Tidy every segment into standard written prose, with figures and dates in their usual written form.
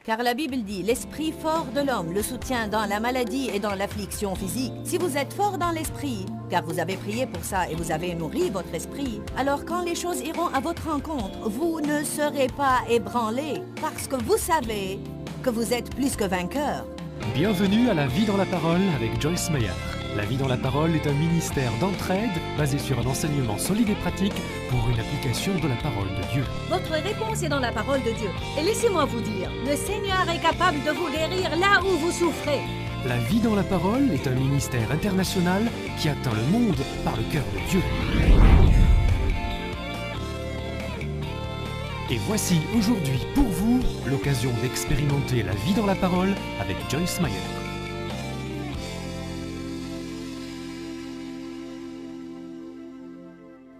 Car la Bible dit, l'esprit fort de l'homme le soutient dans la maladie et dans l'affliction physique. Si vous êtes fort dans l'esprit, car vous avez prié pour ça et vous avez nourri votre esprit, alors quand les choses iront à votre rencontre, vous ne serez pas ébranlés, parce que vous savez que vous êtes plus que vainqueurs. Bienvenue à La Vie dans la Parole avec Joyce Meyer. La Vie dans la Parole est un ministère d'entraide basé sur un enseignement solide et pratique pour une application de la parole de Dieu. Votre réponse est dans la parole de Dieu. Et laissez-moi vous dire, le Seigneur est capable de vous guérir là où vous souffrez. La Vie dans la Parole est un ministère international qui atteint le monde par le cœur de Dieu. Et voici aujourd'hui pour vous l'occasion d'expérimenter la vie dans la parole avec Joyce Meyer.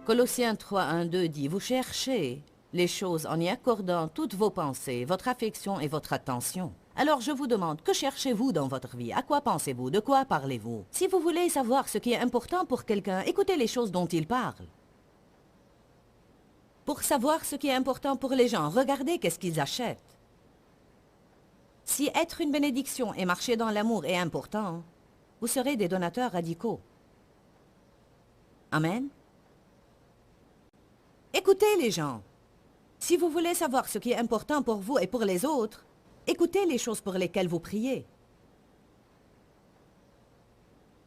Colossiens 3, 1, 2 dit, vous cherchez les choses en y accordant toutes vos pensées, votre affection et votre attention. Alors je vous demande, que cherchez-vous dans votre vie? À quoi pensez-vous? De quoi parlez-vous? Si vous voulez savoir ce qui est important pour quelqu'un, écoutez les choses dont il parle. Pour savoir ce qui est important pour les gens, regardez qu'est-ce qu'ils achètent. Si être une bénédiction et marcher dans l'amour est important, vous serez des donateurs radicaux. Amen. Écoutez les gens. Si vous voulez savoir ce qui est important pour vous et pour les autres, écoutez les choses pour lesquelles vous priez.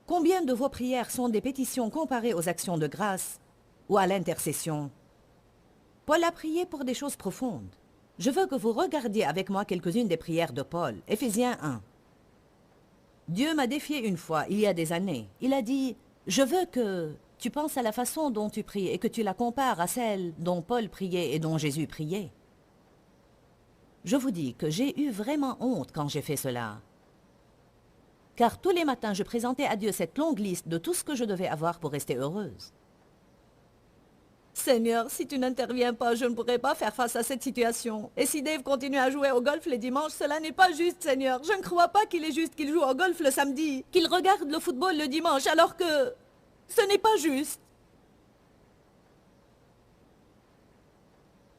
Combien de vos prières sont des pétitions comparées aux actions de grâce ou à l'intercession? Paul a prié pour des choses profondes. Je veux que vous regardiez avec moi quelques-unes des prières de Paul. Éphésiens 1. Dieu m'a défié une fois, il y a des années. Il a dit, je veux que tu penses à la façon dont tu pries et que tu la compares à celle dont Paul priait et dont Jésus priait. Je vous dis que j'ai eu vraiment honte quand j'ai fait cela. Car tous les matins, je présentais à Dieu cette longue liste de tout ce que je devais avoir pour rester heureuse. Seigneur, si tu n'interviens pas, je ne pourrai pas faire face à cette situation. Et si Dave continue à jouer au golf les dimanches, cela n'est pas juste, Seigneur. Je ne crois pas qu'il est juste qu'il joue au golf le samedi, qu'il regarde le football le dimanche, alors que ce n'est pas juste.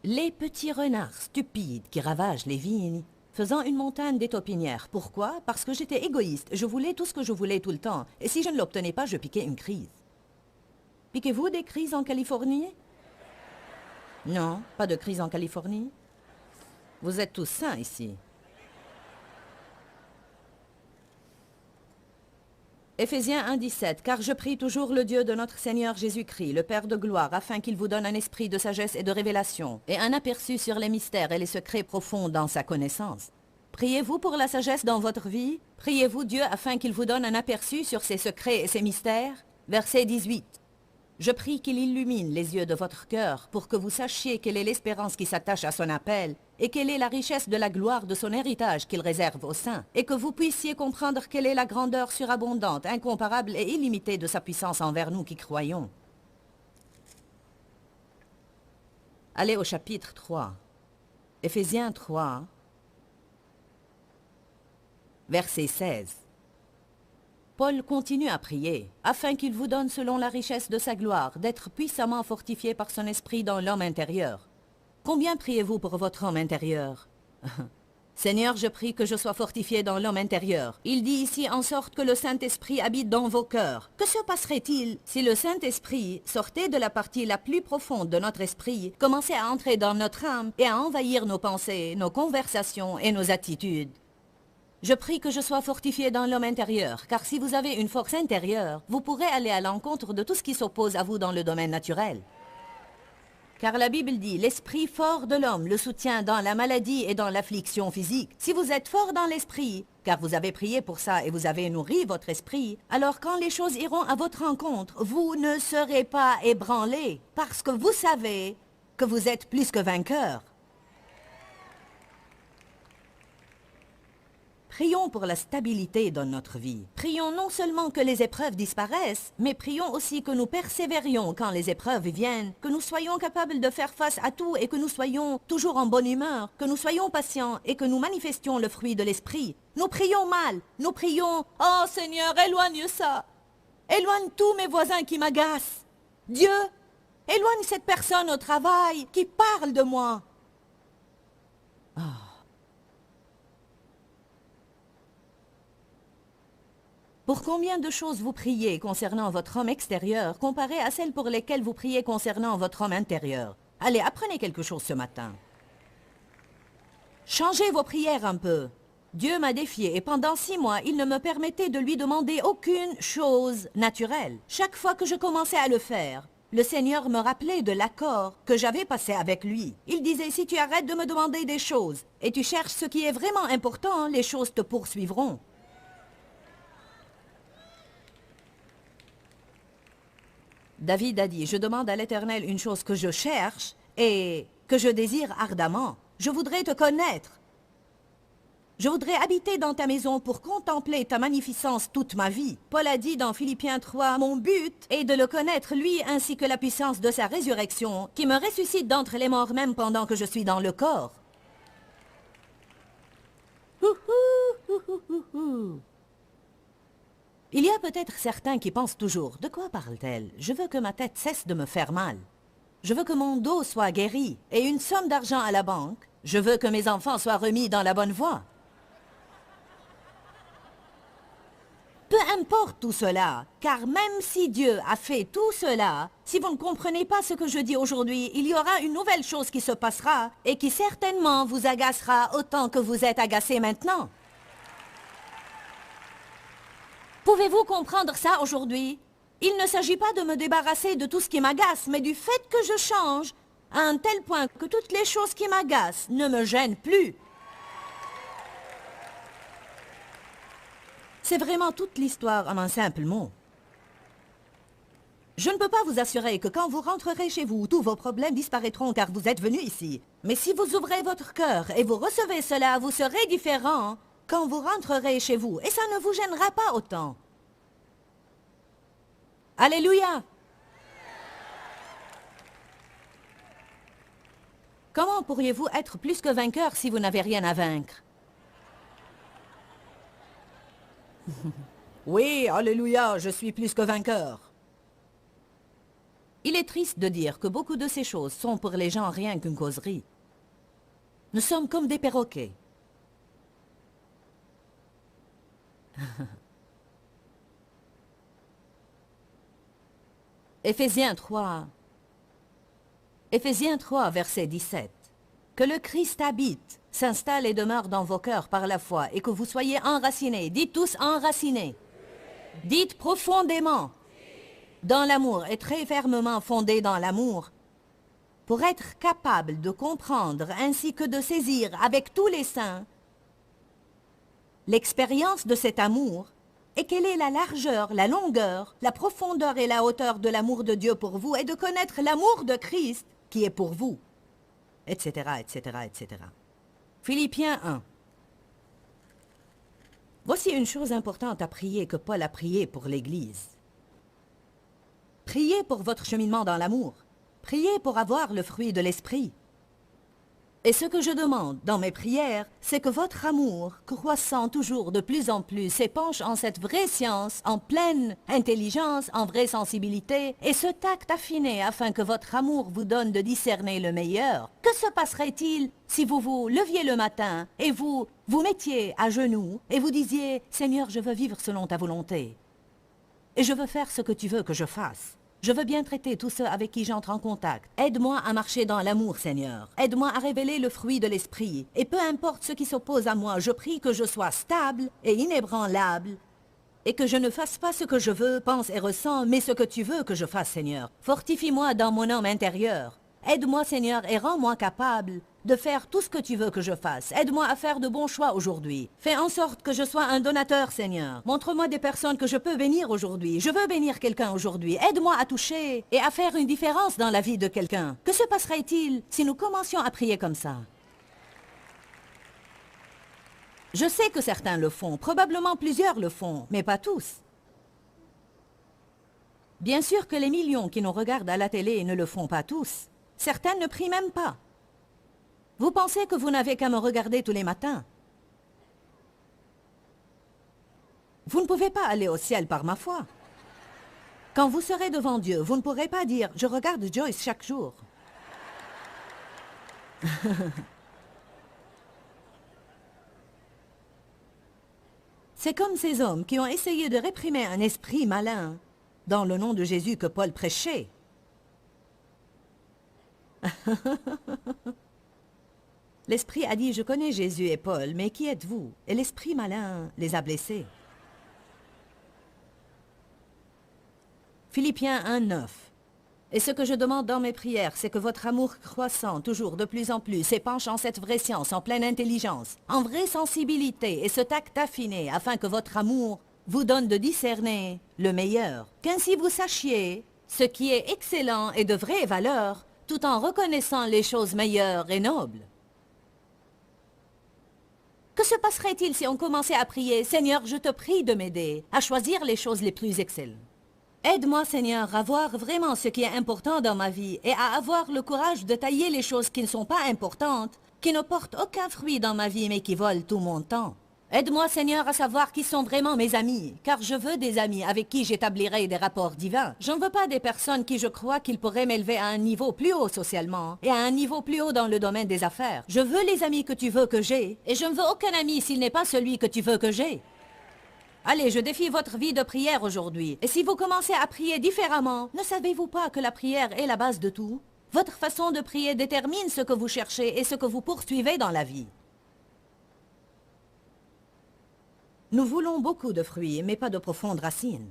Les petits renards stupides qui ravagent les vignes, faisant une montagne des taupinières. Pourquoi? Parce que j'étais égoïste. Je voulais tout ce que je voulais tout le temps. Et si je ne l'obtenais pas, je piquais une crise. Piquez-vous des crises en Californie? Non, pas de crise en Californie. Vous êtes tous sains ici. Éphésiens 1, 17. Car je prie toujours le Dieu de notre Seigneur Jésus-Christ, le Père de gloire, afin qu'il vous donne un esprit de sagesse et de révélation, et un aperçu sur les mystères et les secrets profonds dans sa connaissance. Priez-vous pour la sagesse dans votre vie? Priez-vous Dieu afin qu'il vous donne un aperçu sur ses secrets et ses mystères? Verset 18. Je prie qu'il illumine les yeux de votre cœur pour que vous sachiez quelle est l'espérance qui s'attache à son appel et quelle est la richesse de la gloire de son héritage qu'il réserve aux saints et que vous puissiez comprendre quelle est la grandeur surabondante, incomparable et illimitée de sa puissance envers nous qui croyons. Allez au chapitre 3. Éphésiens 3, verset 16. Paul continue à prier, afin qu'il vous donne selon la richesse de sa gloire, d'être puissamment fortifié par son esprit dans l'homme intérieur. Combien priez-vous pour votre homme intérieur? Seigneur, je prie que je sois fortifié dans l'homme intérieur. Il dit ici en sorte que le Saint-Esprit habite dans vos cœurs. Que se passerait-il si le Saint-Esprit sortait de la partie la plus profonde de notre esprit, commençait à entrer dans notre âme et à envahir nos pensées, nos conversations et nos attitudes? Je prie que je sois fortifié dans l'homme intérieur, car si vous avez une force intérieure, vous pourrez aller à l'encontre de tout ce qui s'oppose à vous dans le domaine naturel. Car la Bible dit, l'esprit fort de l'homme le soutient dans la maladie et dans l'affliction physique. Si vous êtes fort dans l'esprit, car vous avez prié pour ça et vous avez nourri votre esprit, alors quand les choses iront à votre rencontre, vous ne serez pas ébranlés, parce que vous savez que vous êtes plus que vainqueurs. Prions pour la stabilité dans notre vie. Prions non seulement que les épreuves disparaissent, mais prions aussi que nous persévérions quand les épreuves viennent, que nous soyons capables de faire face à tout et que nous soyons toujours en bonne humeur, que nous soyons patients et que nous manifestions le fruit de l'esprit. Nous prions mal, nous prions « Oh Seigneur, éloigne ça! Éloigne tous mes voisins qui m'agacent! Dieu, éloigne cette personne au travail qui parle de moi! » Pour combien de choses vous priez concernant votre homme extérieur comparé à celles pour lesquelles vous priez concernant votre homme intérieur? Allez, apprenez quelque chose ce matin. Changez vos prières un peu. Dieu m'a défié et pendant 6 mois, il ne me permettait de lui demander aucune chose naturelle. Chaque fois que je commençais à le faire, le Seigneur me rappelait de l'accord que j'avais passé avec lui. Il disait, si tu arrêtes de me demander des choses et tu cherches ce qui est vraiment important, les choses te poursuivront. David a dit, je demande à l'Éternel une chose que je cherche et que je désire ardemment. Je voudrais te connaître. Je voudrais habiter dans ta maison pour contempler ta magnificence toute ma vie. Paul a dit dans Philippiens 3, mon but est de le connaître lui ainsi que la puissance de sa résurrection qui me ressuscite d'entre les morts même pendant que je suis dans le corps. Il y a peut-être certains qui pensent toujours, de quoi parle-t-elle? Je veux que ma tête cesse de me faire mal. Je veux que mon dos soit guéri et une somme d'argent à la banque. Je veux que mes enfants soient remis dans la bonne voie. Peu importe tout cela, car même si Dieu a fait tout cela, si vous ne comprenez pas ce que je dis aujourd'hui, il y aura une nouvelle chose qui se passera et qui certainement vous agacera autant que vous êtes agacé maintenant. Pouvez-vous comprendre ça aujourd'hui? Il ne s'agit pas de me débarrasser de tout ce qui m'agace, mais du fait que je change à un tel point que toutes les choses qui m'agacent ne me gênent plus. C'est vraiment toute l'histoire en un simple mot. Je ne peux pas vous assurer que quand vous rentrerez chez vous, tous vos problèmes disparaîtront car vous êtes venu ici. Mais si vous ouvrez votre cœur et vous recevez cela, vous serez différent quand vous rentrerez chez vous. Et ça ne vous gênera pas autant. Alléluia! Comment pourriez-vous être plus que vainqueur si vous n'avez rien à vaincre? Oui, alléluia, je suis plus que vainqueur. Il est triste de dire que beaucoup de ces choses sont pour les gens rien qu'une causerie. Nous sommes comme des perroquets. Éphésiens 3, verset 17. Que le Christ habite, s'installe et demeure dans vos cœurs par la foi et que vous soyez enracinés. Dites tous enracinés. Dites profondément dans l'amour et très fermement fondés dans l'amour pour être capable de comprendre ainsi que de saisir avec tous les saints l'expérience de cet amour et quelle est la largeur, la longueur, la profondeur et la hauteur de l'amour de Dieu pour vous et de connaître l'amour de Christ qui est pour vous, etc., etc., etc. Philippiens 1. Voici une chose importante à prier que Paul a prié pour l'Église. Priez pour votre cheminement dans l'amour. Priez pour avoir le fruit de l'Esprit. Et ce que je demande dans mes prières, c'est que votre amour, croissant toujours de plus en plus, s'épanche en cette vraie science, en pleine intelligence, en vraie sensibilité, et ce tact affiné afin que votre amour vous donne de discerner le meilleur. Que se passerait-il si vous vous leviez le matin et vous vous mettiez à genoux et vous disiez « Seigneur, je veux vivre selon ta volonté et je veux faire ce que tu veux que je fasse. Je veux bien traiter tous ceux avec qui j'entre en contact. Aide-moi à marcher dans l'amour, Seigneur. Aide-moi à révéler le fruit de l'Esprit. Et peu importe ce qui s'oppose à moi, je prie que je sois stable et inébranlable et que je ne fasse pas ce que je veux, pense et ressens, mais ce que tu veux que je fasse, Seigneur. Fortifie-moi dans mon homme intérieur. Aide-moi, Seigneur, et rends-moi capable de faire tout ce que tu veux que je fasse. Aide-moi à faire de bons choix aujourd'hui. Fais en sorte que je sois un donateur, Seigneur. Montre-moi des personnes que je peux bénir aujourd'hui. Je veux bénir quelqu'un aujourd'hui. Aide-moi à toucher et à faire une différence dans la vie de quelqu'un. Que se passerait-il si nous commencions à prier comme ça? Je sais que certains le font, probablement plusieurs le font, mais pas tous. Bien sûr que les millions qui nous regardent à la télé ne le font pas tous. Certains ne prient même pas. Vous pensez que vous n'avez qu'à me regarder tous les matins? Vous ne pouvez pas aller au ciel par ma foi. Quand vous serez devant Dieu, vous ne pourrez pas dire « Je regarde Joyce chaque jour ». C'est comme ces hommes qui ont essayé de réprimer un esprit malin dans le nom de Jésus que Paul prêchait. L'esprit a dit, je connais Jésus et Paul, mais qui êtes-vous? Et l'esprit malin les a blessés. Philippiens 1:9. Et ce que je demande dans mes prières, c'est que votre amour croissant, toujours de plus en plus, s'épanche en cette vraie science, en pleine intelligence, en vraie sensibilité et ce tact affiné, afin que votre amour vous donne de discerner le meilleur. Qu'ainsi vous sachiez ce qui est excellent et de vraie valeur, tout en reconnaissant les choses meilleures et nobles. Que se passerait-il si on commençait à prier, « Seigneur, je te prie de m'aider à choisir les choses les plus excellentes. Aide-moi, Seigneur, à voir vraiment ce qui est important dans ma vie et à avoir le courage de tailler les choses qui ne sont pas importantes, qui ne portent aucun fruit dans ma vie mais qui volent tout mon temps. Aide-moi, Seigneur, à savoir qui sont vraiment mes amis, car je veux des amis avec qui j'établirai des rapports divins. Je ne veux pas des personnes qui je crois qu'ils pourraient m'élever à un niveau plus haut socialement et à un niveau plus haut dans le domaine des affaires. Je veux les amis que tu veux que j'ai et je ne veux aucun ami s'il n'est pas celui que tu veux que j'ai. Allez, je défie votre vie de prière aujourd'hui. Et si vous commencez à prier différemment, ne savez-vous pas que la prière est la base de tout? Votre façon de prier détermine ce que vous cherchez et ce que vous poursuivez dans la vie. Nous voulons beaucoup de fruits, mais pas de profondes racines.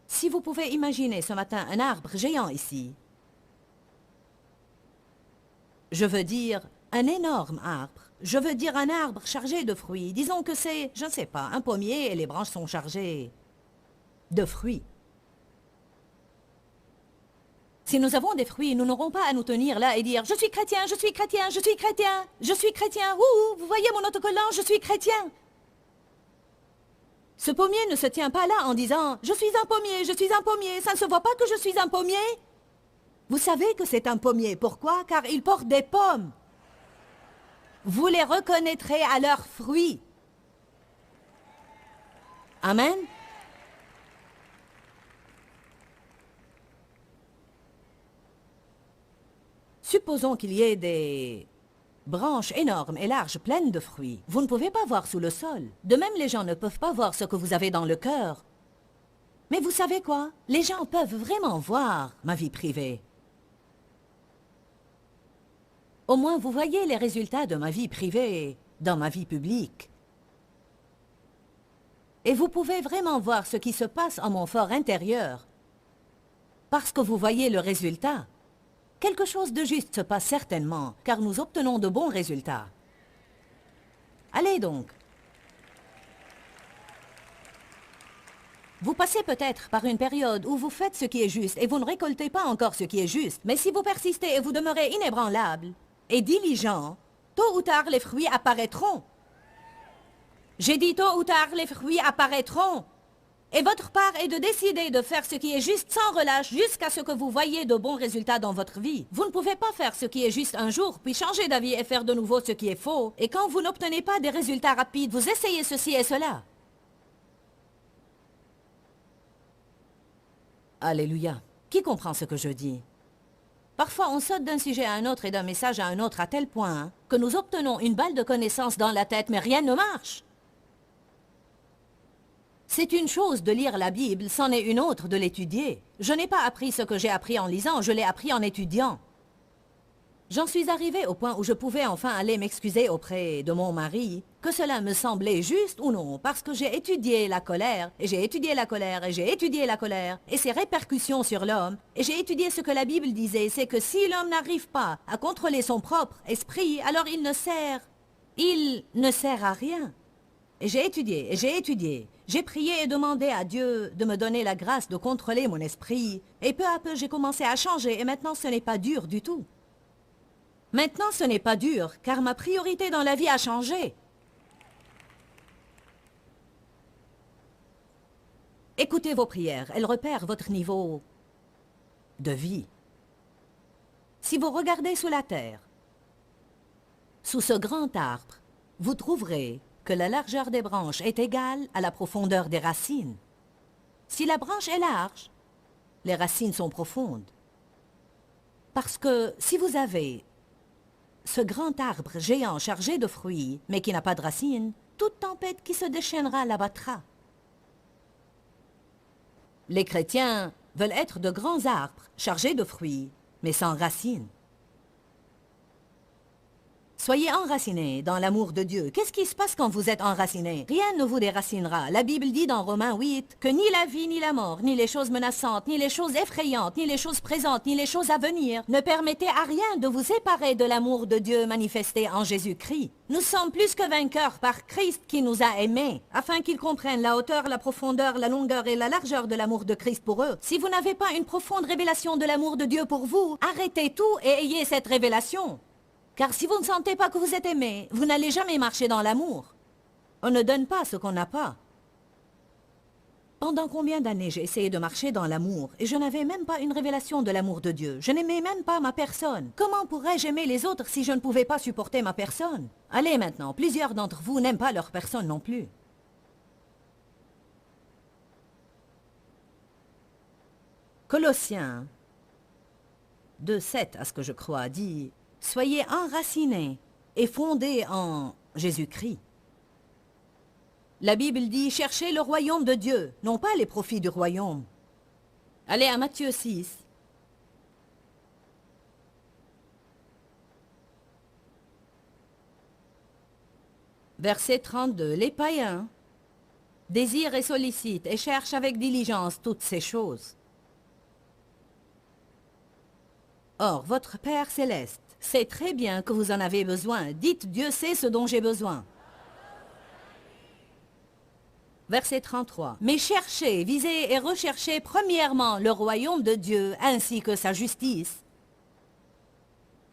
Si vous pouvez imaginer ce matin un arbre géant ici, je veux dire un énorme arbre, je veux dire un arbre chargé de fruits. Disons que c'est, je ne sais pas, un pommier et les branches sont chargées de fruits. Si nous avons des fruits, nous n'aurons pas à nous tenir là et dire « Je suis chrétien, je suis chrétien, je suis chrétien, je suis chrétien, ouh, vous voyez mon autocollant, je suis chrétien !» Ce pommier ne se tient pas là en disant « Je suis un pommier, je suis un pommier, ça ne se voit pas que je suis un pommier ?» Vous savez que c'est un pommier, pourquoi? Car il porte des pommes. Vous les reconnaîtrez à leurs fruits. Amen. Supposons qu'il y ait des branches énormes et larges pleines de fruits. Vous ne pouvez pas voir sous le sol. De même, les gens ne peuvent pas voir ce que vous avez dans le cœur. Mais vous savez quoi? Les gens peuvent vraiment voir ma vie privée. Au moins, vous voyez les résultats de ma vie privée dans ma vie publique. Et vous pouvez vraiment voir ce qui se passe en mon fort intérieur. Parce que vous voyez le résultat. Quelque chose de juste se passe certainement, car nous obtenons de bons résultats. Allez donc. Vous passez peut-être par une période où vous faites ce qui est juste et vous ne récoltez pas encore ce qui est juste. Mais si vous persistez et vous demeurez inébranlable et diligent, tôt ou tard les fruits apparaîtront. J'ai dit tôt ou tard les fruits apparaîtront. Et votre part est de décider de faire ce qui est juste sans relâche jusqu'à ce que vous voyez de bons résultats dans votre vie. Vous ne pouvez pas faire ce qui est juste un jour, puis changer d'avis et faire de nouveau ce qui est faux. Et quand vous n'obtenez pas des résultats rapides, vous essayez ceci et cela. Alléluia. Qui comprend ce que je dis? Parfois, on saute d'un sujet à un autre et d'un message à un autre à tel point que nous obtenons une balle de connaissances dans la tête, mais rien ne marche. C'est une chose de lire la Bible, c'en est une autre de l'étudier. Je n'ai pas appris ce que j'ai appris en lisant, je l'ai appris en étudiant. J'en suis arrivée au point où je pouvais enfin aller m'excuser auprès de mon mari, que cela me semblait juste ou non, parce que j'ai étudié la colère, et j'ai étudié la colère, et j'ai étudié la colère, et ses répercussions sur l'homme, et j'ai étudié ce que la Bible disait, c'est que si l'homme n'arrive pas à contrôler son propre esprit, alors il ne sert à rien. Et j'ai étudié, et j'ai étudié. J'ai prié et demandé à Dieu de me donner la grâce de contrôler mon esprit. Et peu à peu, j'ai commencé à changer et maintenant, ce n'est pas dur du tout. Maintenant, ce n'est pas dur, car ma priorité dans la vie a changé. Écoutez vos prières, elles repèrent votre niveau de vie. Si vous regardez sous la terre, sous ce grand arbre, vous trouverez que la largeur des branches est égale à la profondeur des racines. Si la branche est large, les racines sont profondes. Parce que si vous avez ce grand arbre géant chargé de fruits, mais qui n'a pas de racines, toute tempête qui se déchaînera l'abattra. Les chrétiens veulent être de grands arbres chargés de fruits, mais sans racines. Soyez enracinés dans l'amour de Dieu. Qu'est-ce qui se passe quand vous êtes enracinés? Rien ne vous déracinera. La Bible dit dans Romains 8 que ni la vie, ni la mort, ni les choses menaçantes, ni les choses effrayantes, ni les choses présentes, ni les choses à venir ne permettaient à rien de vous séparer de l'amour de Dieu manifesté en Jésus-Christ. Nous sommes plus que vainqueurs par Christ qui nous a aimés, afin qu'ils comprennent la hauteur, la profondeur, la longueur et la largeur de l'amour de Christ pour eux. Si vous n'avez pas une profonde révélation de l'amour de Dieu pour vous, arrêtez tout et ayez cette révélation. Car si vous ne sentez pas que vous êtes aimé, vous n'allez jamais marcher dans l'amour. On ne donne pas ce qu'on n'a pas. Pendant combien d'années j'ai essayé de marcher dans l'amour et je n'avais même pas une révélation de l'amour de Dieu. Je n'aimais même pas ma personne. Comment pourrais-je aimer les autres si je ne pouvais pas supporter ma personne? Allez maintenant, plusieurs d'entre vous n'aiment pas leur personne non plus. Colossiens 2:7 à ce que je crois dit... Soyez enracinés et fondés en Jésus-Christ. La Bible dit, cherchez le royaume de Dieu, non pas les profits du royaume. Allez à Matthieu 6. Verset 32. Les païens désirent et sollicitent et cherchent avec diligence toutes ces choses. Or, votre Père céleste sait très bien que vous en avez besoin. Dites, Dieu sait ce dont j'ai besoin. Verset 33. Mais cherchez, visez et recherchez premièrement le royaume de Dieu ainsi que sa justice,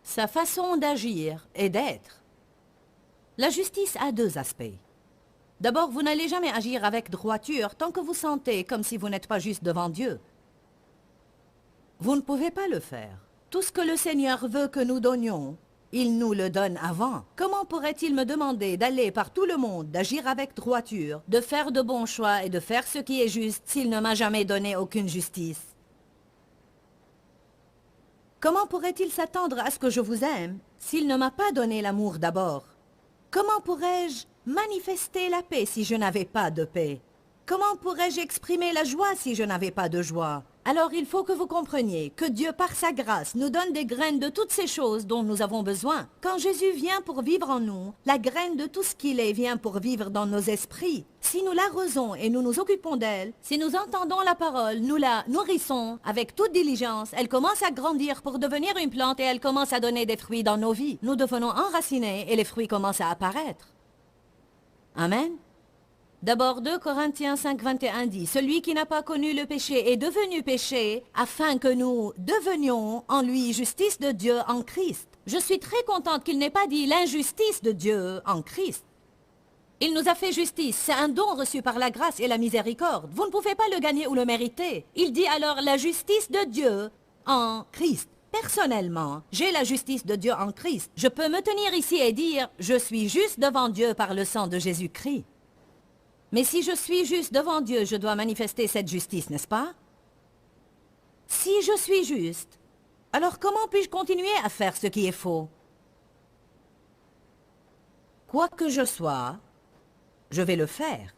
sa façon d'agir et d'être. La justice a deux aspects. D'abord, vous n'allez jamais agir avec droiture tant que vous sentez comme si vous n'êtes pas juste devant Dieu. Vous ne pouvez pas le faire. Tout ce que le Seigneur veut que nous donnions, il nous le donne avant. Comment pourrait-il me demander d'aller par tout le monde, d'agir avec droiture, de faire de bons choix et de faire ce qui est juste s'il ne m'a jamais donné aucune justice? Comment pourrait-il s'attendre à ce que je vous aime s'il ne m'a pas donné l'amour d'abord? Comment pourrais-je manifester la paix si je n'avais pas de paix? Comment pourrais-je exprimer la joie si je n'avais pas de joie? Alors il faut que vous compreniez que Dieu, par sa grâce, nous donne des graines de toutes ces choses dont nous avons besoin. Quand Jésus vient pour vivre en nous, la graine de tout ce qu'il est vient pour vivre dans nos esprits. Si nous l'arrosons et nous nous occupons d'elle, si nous entendons la parole, nous la nourrissons avec toute diligence, elle commence à grandir pour devenir une plante et elle commence à donner des fruits dans nos vies. Nous devenons enracinés et les fruits commencent à apparaître. Amen. D'abord, 2 Corinthiens 5, 21 dit, « Celui qui n'a pas connu le péché est devenu péché, afin que nous devenions en lui justice de Dieu en Christ. » Je suis très contente qu'il n'ait pas dit l'injustice de Dieu en Christ. Il nous a fait justice, c'est un don reçu par la grâce et la miséricorde. Vous ne pouvez pas le gagner ou le mériter. Il dit alors la justice de Dieu en Christ. Personnellement, j'ai la justice de Dieu en Christ. Je peux me tenir ici et dire, je suis juste devant Dieu par le sang de Jésus-Christ. Mais si je suis juste devant Dieu, je dois manifester cette justice, n'est-ce pas? Si je suis juste, alors comment puis-je continuer à faire ce qui est faux? Quoi que je sois, je vais le faire.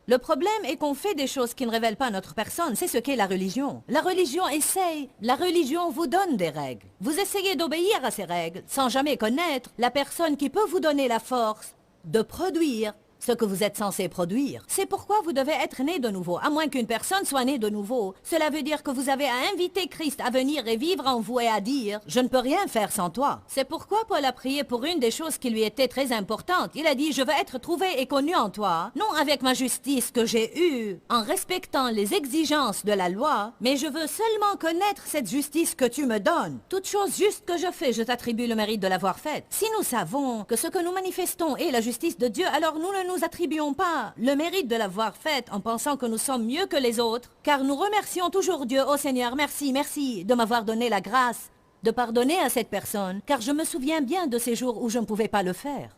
Le problème est qu'on fait des choses qui ne révèlent pas notre personne. C'est ce qu'est la religion. La religion essaye. La religion vous donne des règles. Vous essayez d'obéir à ces règles sans jamais connaître la personne qui peut vous donner la force de produire ce que vous êtes censé produire. C'est pourquoi vous devez être né de nouveau, à moins qu'une personne soit née de nouveau. Cela veut dire que vous avez à inviter Christ à venir et vivre en vous et à dire « Je ne peux rien faire sans toi ». C'est pourquoi Paul a prié pour une des choses qui lui était très importante. Il a dit « Je veux être trouvé et connu en toi, non avec ma justice que j'ai eue, en respectant les exigences de la loi, mais je veux seulement connaître cette justice que tu me donnes. Toute chose juste que je fais, je t'attribue le mérite de l'avoir faite. Si nous savons que ce que nous manifestons est la justice de Dieu, alors nous ne nous attribuons pas le mérite de l'avoir faite en pensant que nous sommes mieux que les autres, car nous remercions toujours Dieu. Oh Seigneur, merci, merci de m'avoir donné la grâce de pardonner à cette personne, car je me souviens bien de ces jours où je ne pouvais pas le faire.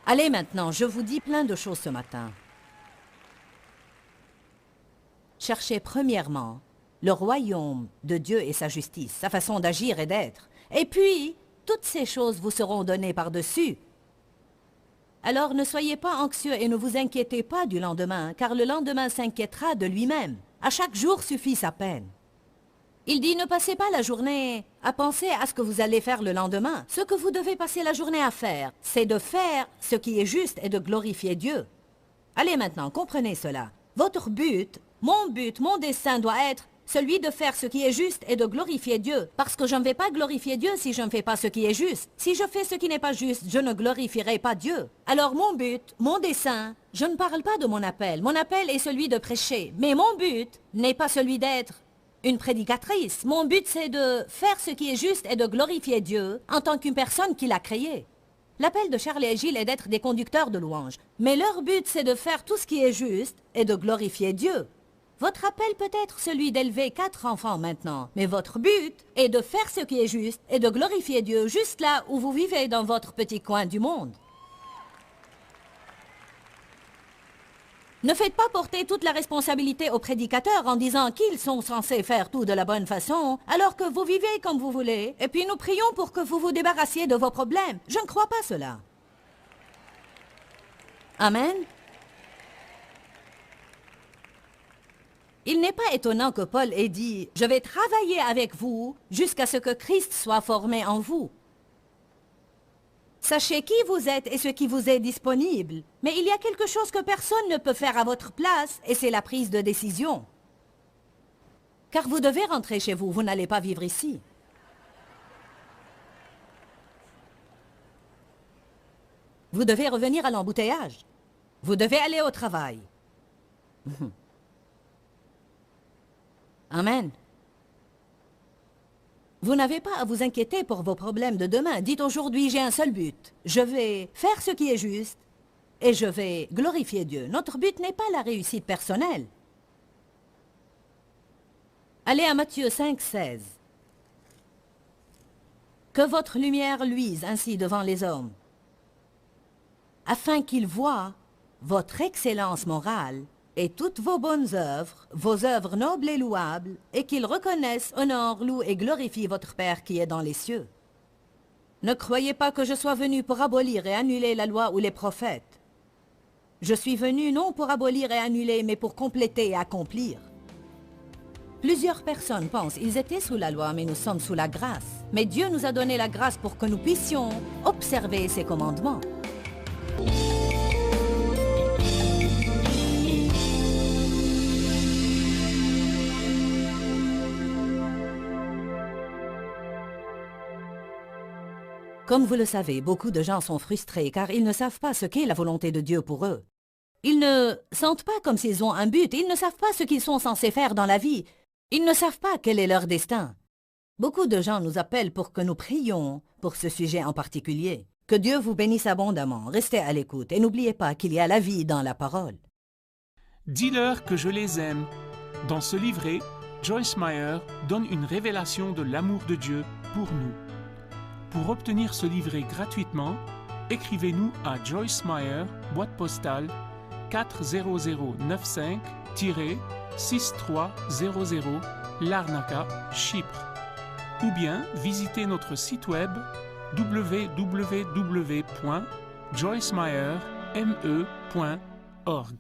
Allez maintenant, je vous dis plein de choses ce matin. Cherchez premièrement le royaume de Dieu et sa justice, sa façon d'agir et d'être. Et puis, toutes ces choses vous seront données par-dessus. Alors ne soyez pas anxieux et ne vous inquiétez pas du lendemain, car le lendemain s'inquiétera de lui-même. À chaque jour suffit sa peine. Il dit, ne passez pas la journée à penser à ce que vous allez faire le lendemain. Ce que vous devez passer la journée à faire, c'est de faire ce qui est juste et de glorifier Dieu. Allez maintenant, comprenez cela. Votre but, mon dessein doit être celui de faire ce qui est juste et de glorifier Dieu. Parce que je ne vais pas glorifier Dieu si je ne fais pas ce qui est juste. Si je fais ce qui n'est pas juste, je ne glorifierai pas Dieu. Alors mon but, mon dessein, je ne parle pas de mon appel. Mon appel est celui de prêcher. Mais mon but n'est pas celui d'être une prédicatrice. Mon but, c'est de faire ce qui est juste et de glorifier Dieu en tant qu'une personne qui l'a créé. L'appel de Charles et Gilles est d'être des conducteurs de louanges. Mais leur but, c'est de faire tout ce qui est juste et de glorifier Dieu. Votre appel peut être celui d'élever 4 enfants maintenant, mais votre but est de faire ce qui est juste et de glorifier Dieu juste là où vous vivez dans votre petit coin du monde. Ne faites pas porter toute la responsabilité aux prédicateurs en disant qu'ils sont censés faire tout de la bonne façon, alors que vous vivez comme vous voulez, et puis nous prions pour que vous vous débarrassiez de vos problèmes. Je ne crois pas cela. Amen. Il n'est pas étonnant que Paul ait dit « Je vais travailler avec vous jusqu'à ce que Christ soit formé en vous ». Sachez qui vous êtes et ce qui vous est disponible. Mais il y a quelque chose que personne ne peut faire à votre place, et c'est la prise de décision. Car vous devez rentrer chez vous, vous n'allez pas vivre ici. Vous devez revenir à l'embouteillage. Vous devez aller au travail. Amen. Vous n'avez pas à vous inquiéter pour vos problèmes de demain. Dites aujourd'hui, j'ai un seul but. Je vais faire ce qui est juste et je vais glorifier Dieu. Notre but n'est pas la réussite personnelle. Allez à Matthieu 5, 16. Que votre lumière luise ainsi devant les hommes, afin qu'ils voient votre excellence morale et toutes vos bonnes œuvres, vos œuvres nobles et louables, et qu'ils reconnaissent, honorent, louent et glorifient votre Père qui est dans les cieux. Ne croyez pas que je sois venu pour abolir et annuler la loi ou les prophètes. Je suis venu non pour abolir et annuler, mais pour compléter et accomplir. Plusieurs personnes pensent qu'ils étaient sous la loi, mais nous sommes sous la grâce. Mais Dieu nous a donné la grâce pour que nous puissions observer ses commandements. Comme vous le savez, beaucoup de gens sont frustrés car ils ne savent pas ce qu'est la volonté de Dieu pour eux. Ils ne sentent pas comme s'ils ont un but, ils ne savent pas ce qu'ils sont censés faire dans la vie. Ils ne savent pas quel est leur destin. Beaucoup de gens nous appellent pour que nous prions pour ce sujet en particulier. Que Dieu vous bénisse abondamment, restez à l'écoute et n'oubliez pas qu'il y a la vie dans la parole. Dis-leur que je les aime. Dans ce livret, Joyce Meyer donne une révélation de l'amour de Dieu pour nous. Pour obtenir ce livret gratuitement, écrivez-nous à Joyce Meyer, boîte postale 40095-6300 Larnaca, Chypre. Ou bien visitez notre site web www.joycemeyer.org.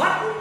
What?